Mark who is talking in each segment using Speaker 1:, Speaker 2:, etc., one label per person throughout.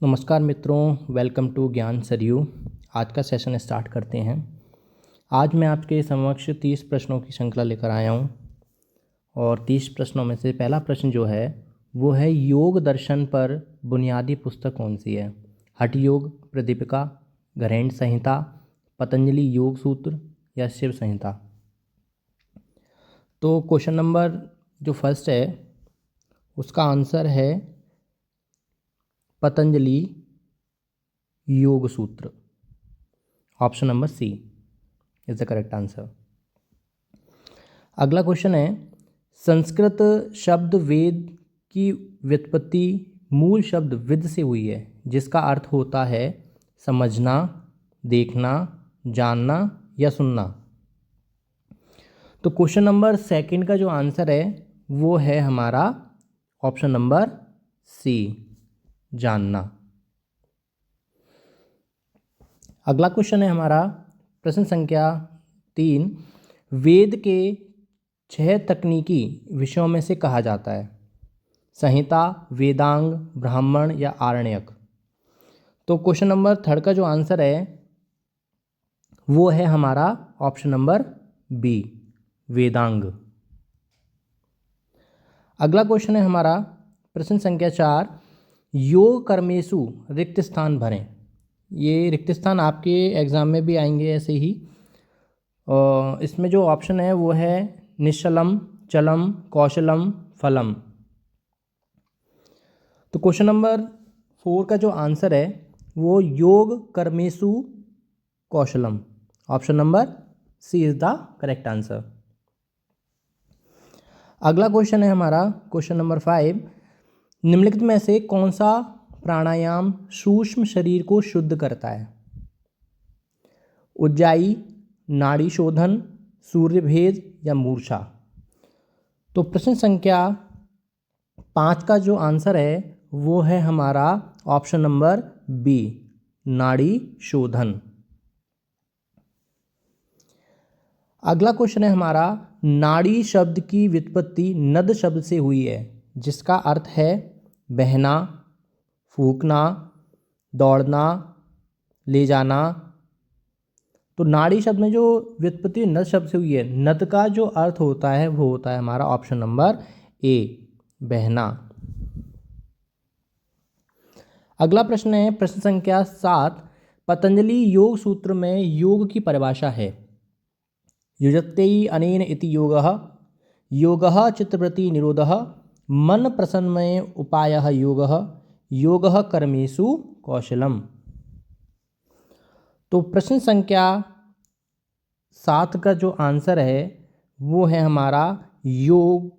Speaker 1: नमस्कार मित्रों, welcome to ज्ञान सरयू। आज का सेशन स्टार्ट करते हैं। आज मैं आपके समक्ष 30 प्रश्नों की श्रृंखला लेकर आया हूं और 30 प्रश्नों में से पहला प्रश्न जो है वो है योग दर्शन पर बुनियादी पुस्तक कौन सी है। हठ योग, प्रदीपिका, ग्रहण संहिता, पतंजलि योग सूत्र या शिव संहिता। तो क्वेश्चन नंबर जो फर्स्ट है उसका आंसर है Patanjali Yoga Sutra. Option number C is the correct answer. अगला क्वेश्चन है संस्कृत शब्द वेद की व्युत्पत्ति मूल शब्द विद से हुई है जिसका अर्थ होता है समझना, देखना, जानना या सुनना। तो क्वेश्चन नंबर सेकंड का जो आंसर है वो है हमारा ऑप्शन नंबर सी, जानना। अगला क्वेश्चन है हमारा प्रश्न संख्या 3, वेद के 6 तकनीकी विषयों में से कहा जाता है संहिता, वेदांग, ब्राह्मण या आरण्यक। तो क्वेश्चन नंबर थर्ड का जो आंसर है वो है हमारा ऑप्शन नंबर बी, वेदांग। अगला क्वेश्चन है हमारा प्रश्न संख्या 4, योग कर्मेशु रिक्त स्थान भरें। ये रिक्त स्थान आपके एग्ज़ाम में भी आएंगे ऐसे ही। इसमें जो ऑप्शन है वो है निश्चलम, चलम, कौशलम, फलम। तो क्वेश्चन नंबर 4 का जो आंसर है वो योग कर्मेशु कौशलम। Option number C is the correct answer. अगला क्वेश्चन है हमारा क्वेश्चन नंबर 5, निम्नलिखित में से कौन सा प्राणायाम सूक्ष्म शरीर को शुद्ध करता है। उज्जाई, नाड़ी शोधन, सूर्य भेद या मूर्छा। तो प्रश्न संख्या 5 का जो आंसर है वो है हमारा ऑप्शन नंबर बी, नाड़ी शोधन। अगला क्वेश्चन है हमारा नाड़ी शब्द की व्युत्पत्ति नद शब्द से हुई है जिसका अर्थ है बहना, फूंकना, दौड़ना, ले जाना। तो नाड़ी शब्द में जो व्युत्पत्ति नद शब्द से हुई है, नद का जो अर्थ होता है वो होता है हमारा ऑप्शन नंबर ए, बहना। अगला प्रश्न है प्रश्न संख्या 7, पतंजलि योग सूत्र में योग की परिभाषा है युजत्तेहि अनेन इति योगः, योगः चित्तवृत्ति निरोधः, मन प्रसन्नमय उपायः योगः, योगः कर्मेषु कौशलम। तो प्रश्न संख्या 7 का जो आंसर है वो है हमारा योग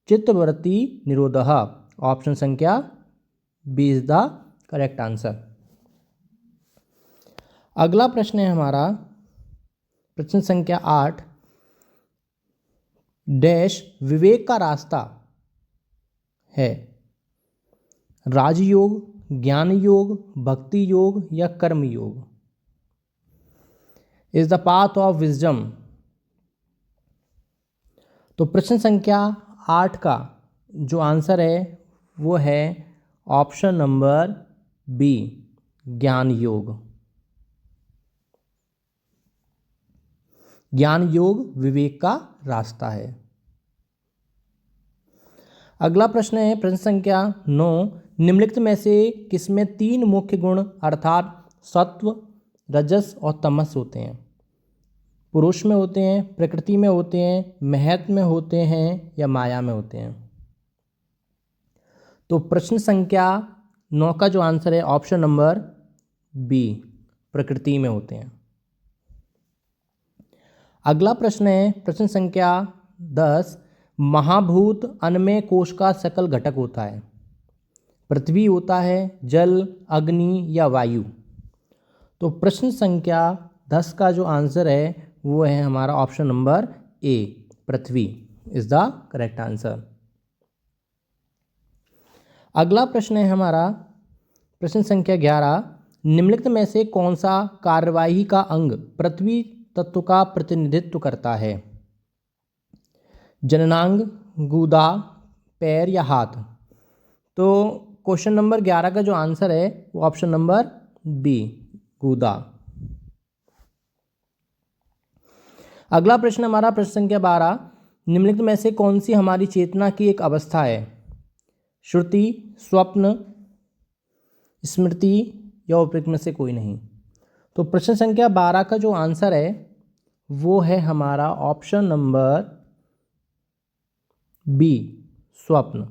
Speaker 1: चित्तवृत्ति निरोधः। ऑप्शन संख्या B is the correct answer. अगला प्रश्न है हमारा प्रश्न संख्या 8, डैश विवेक का रास्ता है राजयोग, ज्ञान योग, भक्ति योग या कर्म योग। Is the path of wisdom. तो प्रश्न संख्या 8 का जो आंसर है वो है ऑप्शन नंबर बी, ज्ञान योग। ज्ञान योग विवेक का रास्ता है। अगला प्रश्न है प्रश्न संख्या 9, निम्नलिखित में से किसमें 3 मुख्य गुण अर्थात सत्व, रजस और तमस होते हैं। पुरुष में होते हैं, प्रकृति में होते हैं, महत्व में होते हैं या माया में होते हैं। तो प्रश्न संख्या 9 का जो आंसर है ऑप्शन नंबर बी, प्रकृति में होते हैं। अगला प्रश्न है प्रश्न संख्या 10, महाभूत अन्नमय कोश का सकल घटक होता है पृथ्वी होता है, जल, अग्नि या वायु। तो प्रश्न संख्या 10 का जो आंसर है वो है हमारा option number A, Prithvi is the correct answer. अगला प्रश्न है हमारा प्रश्न संख्या 11, निम्नलिखित में से कौन सा कार्यवाही का अंग पृथ्वी तत्व का प्रतिनिधित्व करता है। जननांग, गुदा, पैर या हाथ। तो क्वेश्चन नंबर 11 का जो आंसर है वो ऑप्शन नंबर बी, गूदा। अगला प्रश्न हमारा प्रश्न संख्या 12, निम्नलिखित में से कौन सी हमारी चेतना की एक अवस्था है? श्रुति, स्वप्न, स्मृति या उपयुक्त में से कोई नहीं। तो प्रश्न संख्या 12 का जो आंसर है वो है हमारा ऑप्शन नंबर बी, स्वप्न।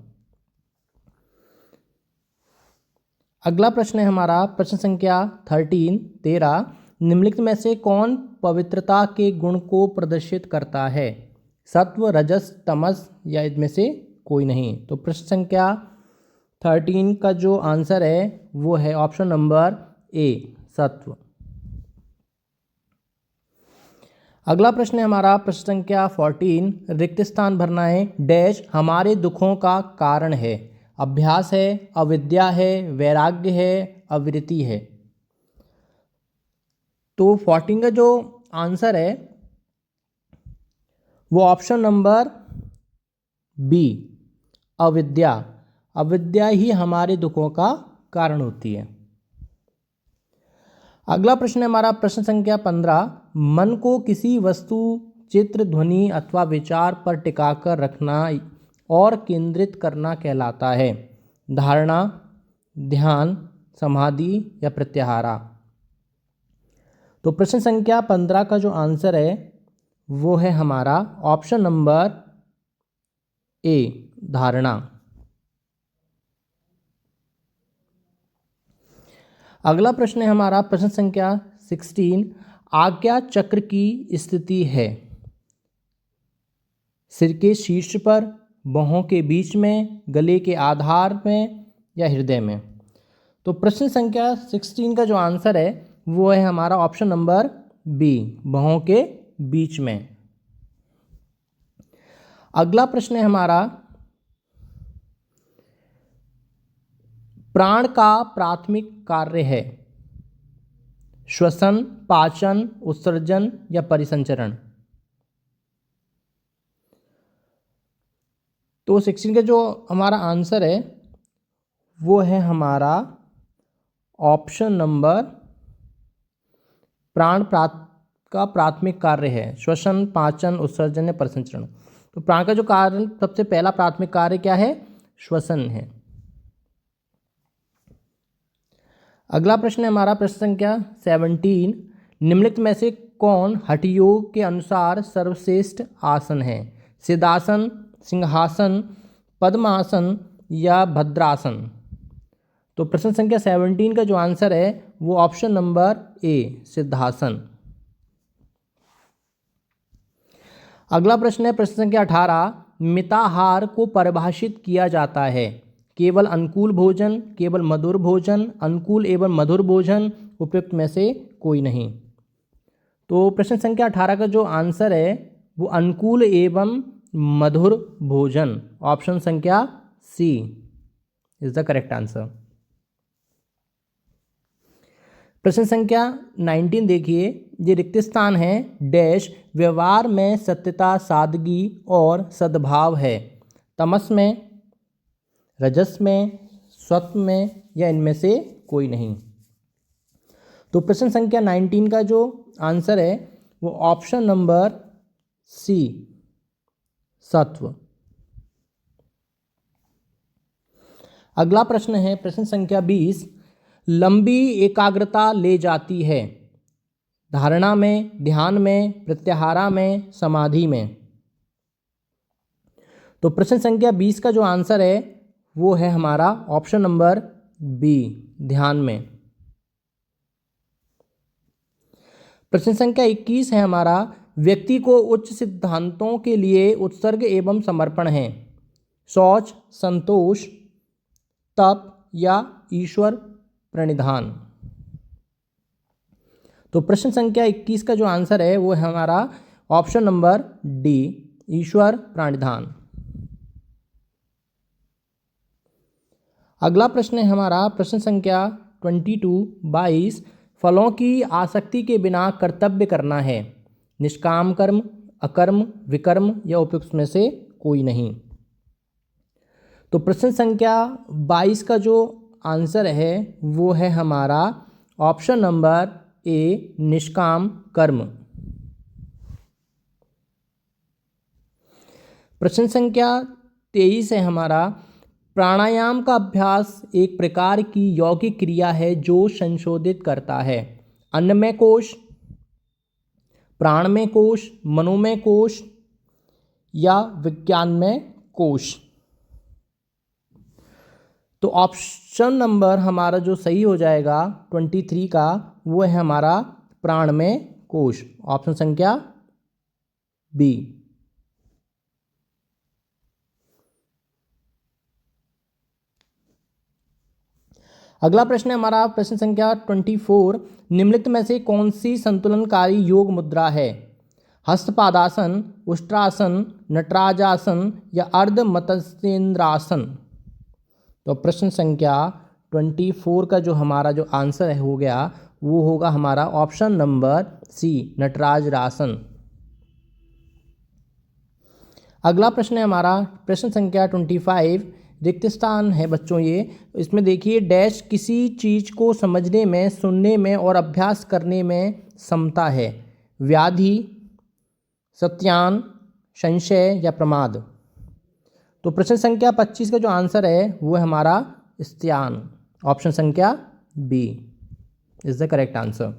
Speaker 1: अगला प्रश्न है हमारा प्रश्न संख्या 13, निम्नलिखित में से कौन पवित्रता के गुण को प्रदर्शित करता है? सत्व, रजस, तमस या इनमें से कोई नहीं। तो प्रश्न संख्या 13 का जो आंसर है वो है ऑप्शन नंबर ए, सत्व। अगला प्रश्न है हमारा प्रश्न संख्या 14, रिक्त स्थान भरना है। डैश हमारे दुखों का कारण है? अभ्यास है, अविद्या है, वैराग्य है, अविरति है। तो 14 का जो आंसर है वो ऑप्शन नंबर बी, अविद्या। अविद्या ही हमारे दुखों का कारण होती है। अगला प्रश्न है हमारा प्रश्न संख्या 15, मन को किसी वस्तु, चित्र, ध्वनि अथवा विचार पर टिकाकर रखना और केंद्रित करना कहलाता है? धारणा, ध्यान, समाधि या प्रत्याहारा। तो प्रश्न संख्या 15 का जो आंसर है वो है हमारा ऑप्शन नंबर ए, धारणा। अगला प्रश्न है हमारा प्रश्न संख्या 16, आज्ञा चक्र की स्थिति है? सिर के शीर्ष पर, बाहों के बीच में, गले के आधार में या हृदय में। तो प्रश्न संख्या 16 का जो आंसर है वो है हमारा ऑप्शन नंबर बी, बाहों के बीच में। अगला प्रश्न है हमारा, प्राण का प्राथमिक कार्य है? श्वसन, पाचन, उत्सर्जन या परिसंचरण। तो 16 का जो हमारा आंसर है वो है हमारा ऑप्शन नंबर, प्राण का प्राथमिक कार्य है श्वसन, पाचन, उत्सर्जन या परिसंचरण। तो प्राण का जो कारण सबसे पहला प्राथमिक कार्य क्या है? श्वसन है। अगला प्रश्न है हमारा प्रश्न संख्या 17, निम्नलिखित में से कौन हठयोग के अनुसार सर्वश्रेष्ठ आसन है? सिद्धासन, सिंहासन, पद्मासन या भद्रासन। तो प्रश्न संख्या 17 का जो आंसर है वो ऑप्शन नंबर ए, सिद्धासन। अगला प्रश्न है प्रश्न संख्या 18, मिताहार को परिभाषित किया जाता है? केवल अनुकूल भोजन, केवल मधुर भोजन, अनुकूल एवं मधुर भोजन, उपयुक्त में से कोई नहीं। तो प्रश्न संख्या 18 का जो आंसर है वो अनुकूल एवं मधुर भोजन, ऑप्शन संख्या सी इज द करेक्ट आंसर। प्रश्न संख्या 19 देखिए, ये रिक्त स्थान है। डैश व्यवहार में सत्यता, सादगी और सद्भाव है? तमस में, रजस में, सत्व में या इनमें से कोई नहीं। तो प्रश्न संख्या 19 का जो आंसर है वो ऑप्शन नंबर सी, सत्व। अगला प्रश्न है प्रश्न संख्या 20, लंबी एकाग्रता ले जाती है? धारणा में, ध्यान में, प्रत्याहारा में, समाधि में। तो प्रश्न संख्या 20 का जो आंसर है वो है हमारा ऑप्शन नंबर बी, ध्यान में। प्रश्न संख्या 21 है हमारा, व्यक्ति को उच्च सिद्धांतों के लिए उत्सर्ग एवं समर्पण है? शौच, संतोष, तप या ईश्वर प्रणिधान। तो प्रश्न संख्या 21 का जो आंसर है वो है हमारा ऑप्शन नंबर डी, ईश्वर प्रणिधान। अगला प्रश्न है हमारा प्रश्न संख्या 22, फलों की आसक्ति के बिना कर्तव्य करना है? निष्काम कर्म, अकर्म, विकर्म या उपयुक्त में से कोई नहीं। तो प्रश्न संख्या 22 का जो आंसर है वो है हमारा ऑप्शन नंबर ए, निष्काम कर्म। प्रश्न संख्या 23 है हमारा, प्राणायाम का अभ्यास एक प्रकार की यौगिक क्रिया है जो संशोधित करता है अन्नमय कोश, प्राणमय कोश, मनोमय कोश या विज्ञानमय कोश। तो ऑप्शन नंबर हमारा जो सही हो जाएगा 23 का, वो है हमारा प्राणमय कोश, ऑप्शन संख्या बी। अगला प्रश्न है हमारा प्रश्न संख्या 24, निम्नलिखित में से कौन सी संतुलनकारी योग मुद्रा है? हस्तपादासन, उष्ट्रासन, नटराजासन या अर्ध मत्स्येंद्रासन। तो प्रश्न संख्या 24 का जो हमारा जो आंसर हो गया वो होगा हमारा ऑप्शन नंबर सी, नटराजासन। अगला प्रश्न है हमारा प्रश्न संख्या 25, रिक्त स्थान है बच्चों ये। इसमें देखिए, डैश किसी चीज़ को समझने में, सुनने में और अभ्यास करने में समता है, व्याधि, सत्यान, संशय या प्रमाद। तो प्रश्न संख्या 25 का जो आंसर है वो है हमारा स्त्यान, ऑप्शन संख्या B is the correct answer.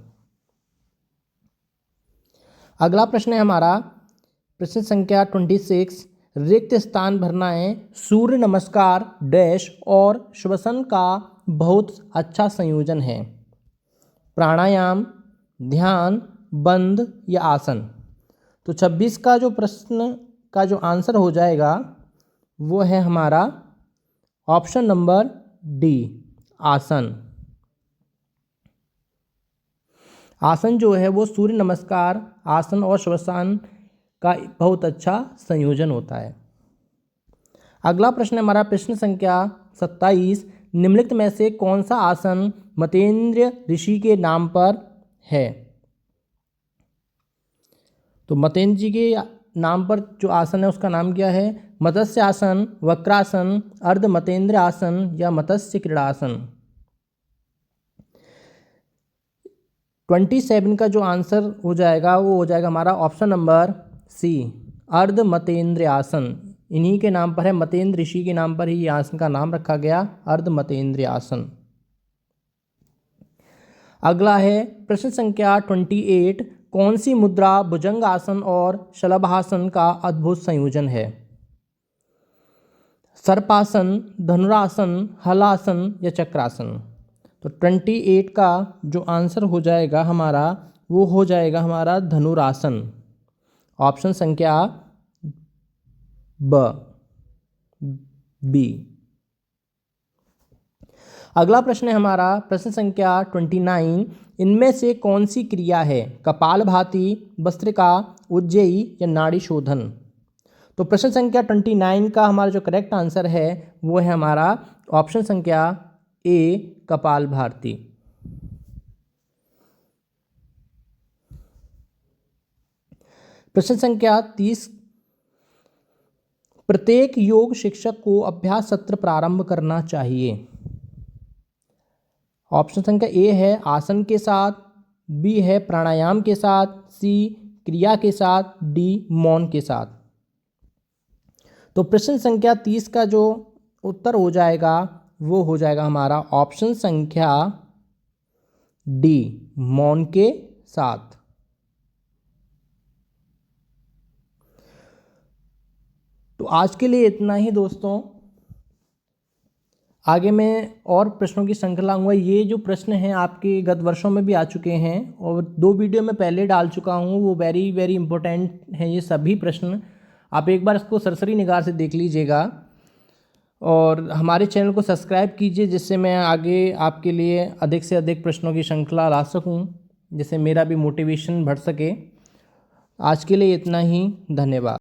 Speaker 1: अगला प्रश्न है हमारा प्रश्न संख्या 26, रिक्त स्थान भरना है, सूर्य नमस्कार डैश और श्वसन का बहुत अच्छा संयोजन है, प्राणायाम, ध्यान, बंद या आसन। तो 26 का जो प्रश्न का जो आंसर हो जाएगा वो है हमारा ऑप्शन नंबर डी, आसन। आसन जो है वो सूर्य नमस्कार आसन और श्वसन का बहुत अच्छा संयोजन होता है। अगला प्रश्न है हमारा प्रश्न संख्या 27, निम्नलिखित में से कौन सा आसन मतेंद्र ऋषि के नाम पर है? तो मतेंद्र जी के नाम पर जो आसन है उसका नाम क्या है? मत्स्य आसन, वक्रासन, अर्ध मतेंद्र आसन या मत्स्य क्रीड़ासन। 27 का जो आंसर हो जाएगा वो हो जाएगा हमारा ऑप्शन नंबर सी, अर्ध मतेंद्र आसन। इन्हीं के नाम पर है, मतेंद्र ऋषि के नाम पर ही आसन का नाम रखा गया, अर्ध मतेंद्र आसन। अगला है प्रश्न संख्या 28, कौन सी मुद्रा भुजंग आसन और शलभासन का अद्भुत संयोजन है? सर्पासन, धनुरासन, हलासन या चक्रासन। तो 28 का जो आंसर हो जाएगा हमारा वो हो जाएगा हमारा धनुरासन, ऑप्शन संख्या बी। अगला प्रश्न है हमारा प्रश्न संख्या 29, इनमें से कौन सी क्रिया है? कपालभाति, भस्त्रिका, उज्जयी या नाड़ी शोधन। तो प्रश्न संख्या 29 का हमारा जो करेक्ट आंसर है वो है हमारा ऑप्शन संख्या ए, कपालभाति। प्रश्न संख्या 30, प्रत्येक योग शिक्षक को अभ्यास सत्र प्रारंभ करना चाहिए। ऑप्शन संख्या ए है आसन के साथ, बी है प्राणायाम के साथ, सी क्रिया के साथ, डी मौन के साथ। तो प्रश्न संख्या 30 का जो उत्तर हो जाएगा वो हो जाएगा हमारा ऑप्शन संख्या डी, मौन के साथ। तो आज के लिए इतना ही दोस्तों, आगे मैं और प्रश्नों की श्रृंखला लाऊंगा। ये जो प्रश्न हैं आपके गत वर्षों में भी आ चुके हैं और 2 वीडियो में पहले डाल चुका हूँ, वो वेरी वेरी इंपॉर्टेंट हैं ये सभी प्रश्न। आप एक बार इसको सरसरी निगाह से देख लीजिएगा और हमारे चैनल को सब्सक्राइब कीजिए, जिससे मैं आगे आपके लिए अधिक से अधिक प्रश्नों की श्रृंखला ला सकूँ, जिससे मेरा भी मोटिवेशन बढ़ सके। आज के लिए इतना ही, धन्यवाद।